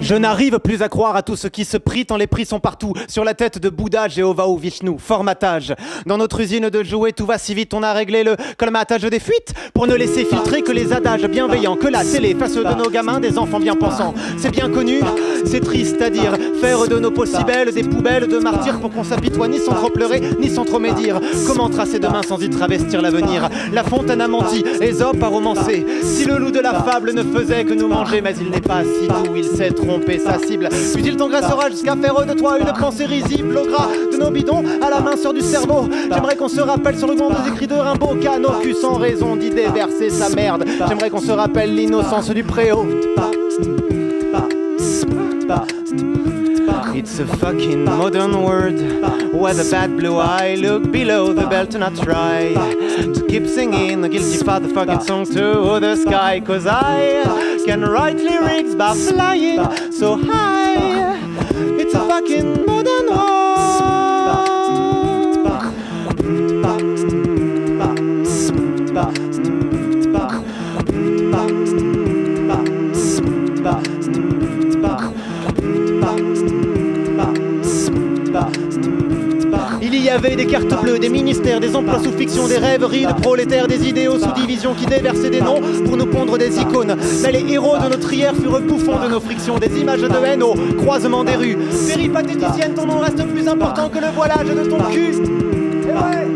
Je n'arrive plus à croire à tout ce qui se prie tant les prix sont partout. Sur la tête de Bouddha, Jéhovah ou Vishnu, formatage. Dans notre usine de jouets, tout va si vite, on a réglé le colmatage des fuites pour ne laisser filtrer que les adages bienveillants. Que la télé fasse de nos gamins des enfants bien pensants. C'est bien connu, c'est triste à dire. Faire de nos peaux si belles des poubelles de martyrs pour qu'on s'apitoie ni sans trop pleurer, ni sans trop médire. Comment tracer demain sans y travestir l'avenir? La Fontaine a menti, Ésope a romancé. Si le loup de la fable ne faisait que nous manger, mais il n'est pas si doux, il s'est trompé sa cible. Puis il t'engraissera jusqu'à faire de toi une pensée risible. Au gras de nos bidons, à la minceur du cerveau. J'aimerais qu'on se rappelle sur le monde des écrits de Rimbaud qu'Anoku sans raison d'y déverser sa merde. J'aimerais qu'on se rappelle l'innocence du préau. It's a fucking modern world where the bad blue eye look below the belt and I try to keep singing a guilty fatherfucking song to the sky. Cause I can write lyrics by flying so high. It's a fucking modern world. Il y avait des cartes bleues, des ministères, des emplois sous fiction, des rêveries de prolétaires, des idéaux sous division qui déversaient des noms pour nous pondre des icônes. Mais les héros de notre hier furent bouffons de nos frictions, des images de haine au croisement des rues. Péripatéticienne, ton nom reste plus important que le voilage de ton cul. Et ouais.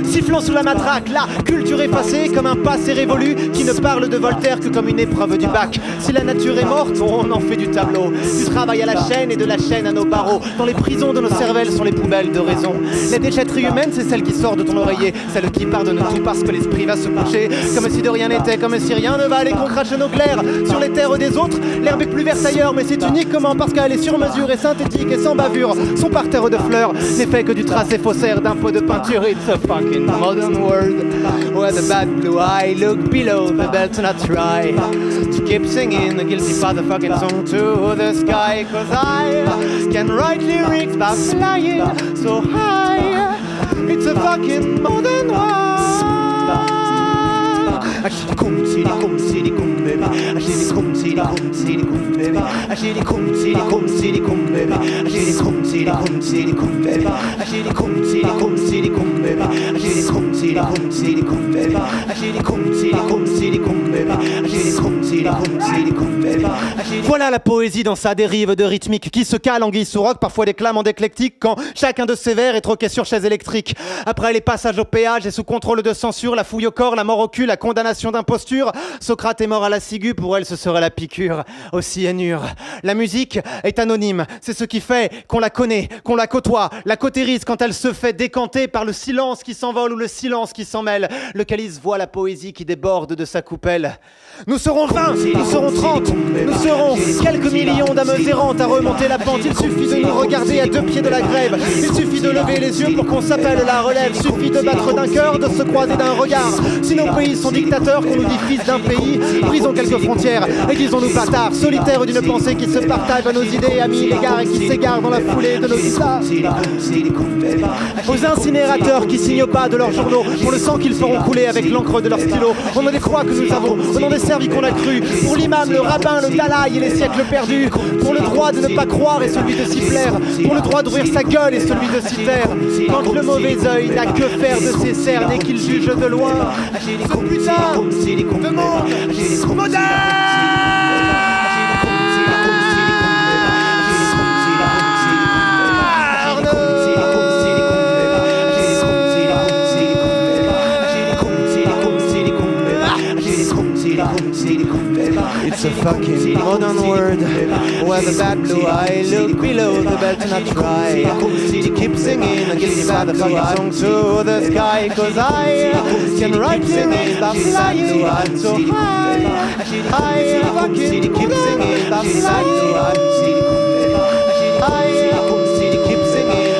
Sifflant sous la matraque, la culture effacée comme un passé révolu qui ne parle de Voltaire que comme une épreuve du bac. Si la nature est morte, on en fait du tableau, du travail à la chaîne et de la chaîne à nos barreaux. Dans les prisons de nos cervelles sont les poubelles de raison. La déchetterie humaine, c'est celle qui sort de ton oreiller, celle qui pardonne tout parce que l'esprit va se coucher. Comme si de rien n'était, comme si rien ne valait, qu'on crache nos glaires sur les terres des autres. L'herbe est plus verte ailleurs, mais c'est uniquement parce qu'elle est sur mesure et synthétique et sans bavure. Son parterre de fleurs n'est fait que du tracé faussaire d'un pot de peinture. It's a fucking modern world where the bad blue eye look below the belt and I try to keep singing a guilty fatherfucking song to the sky. Cause I can write lyrics by flying so high. It's a fucking modern world. Ashidi-kum, sidi-kum, sidi-kum, baby. Ashidi-kum, sidi-kum, sidi-kum, baby. Ashidi-kum, sidi-kum, sidi-kum, baby. Ashidi-kum, sidi-kum, sidi-kum, baby. Ashidi-kum, sidi-kum, sidi-kum, baby. Ashidi-kum, sidi-kum, sidi-kum, baby. Ashidi-kum, sidi-kum, sidi-kum, baby. Ashidi-kum, sidi-kum, sidi-kum, baby. Voilà la poésie dans sa dérive de rythmique qui se cale en guise sous rock, parfois déclame en déclectique quand chacun de ses vers est troqué sur chaise électrique. Après les passages au péage et sous contrôle de censure, la fouille au corps, la mort au cul, la condamnation d'imposture, Socrate est mort à la ciguë, pour elle ce serait la piqûre au cyanure. La musique est anonyme, c'est ce qui fait qu'on la connaît, qu'on la côtoie, la cautérise quand elle se fait décanter par le silence qui s'envole ou le silence qui s'en mêle. Le calice voit la poésie qui déborde de sa coupelle. Nous serons 20, nous serons 30, nous serons quelques millions d'âmes errantes à remonter la pente. Il suffit de nous regarder à 2 pieds de la grève. Il suffit de lever les yeux pour qu'on s'appelle la relève. Suffit de battre d'un cœur, de se croiser d'un regard. Si nos pays sont dictateurs, qu'on nous dit fils d'un pays, brisons quelques frontières et disons-nous bâtards, solitaires d'une pensée qui se partage à nos idées à mille égards et qui s'égare dans la foulée de nos guitares. Aux incinérateurs qui signent pas de leurs journaux pour le sang qu'ils feront couler avec l'encre de leur stylo. On a des croix que nous avons, on en est servi qu'on a cru. Pour l'imam, le rabbin, le dalaï et les siècles perdus. Pour le droit de ne pas croire et celui de s'y plaire. Pour le droit d'ouvrir sa gueule et celui de s'y taire. Quand le mauvais œil n'a que faire de ses cernes et qu'il juge de loin ce putain de monde moderne. It's a fucking modern world where the bad blue eye look below the belt and I try to keep singing a guilty fatherfucking song to the sky. Cause I can write lyrics by flying so high. I fucking keep singing by flying. keep singing, keep singing,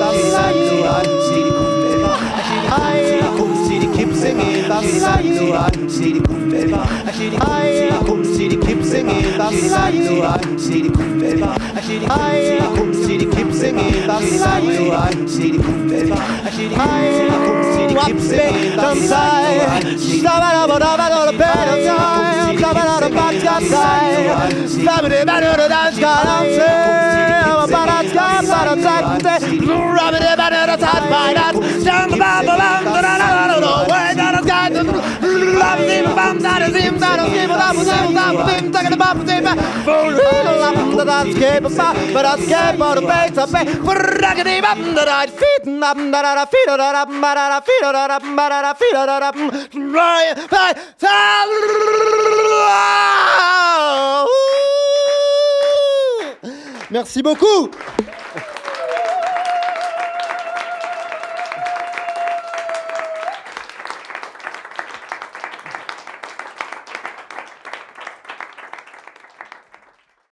keep singing, Merci beaucoup.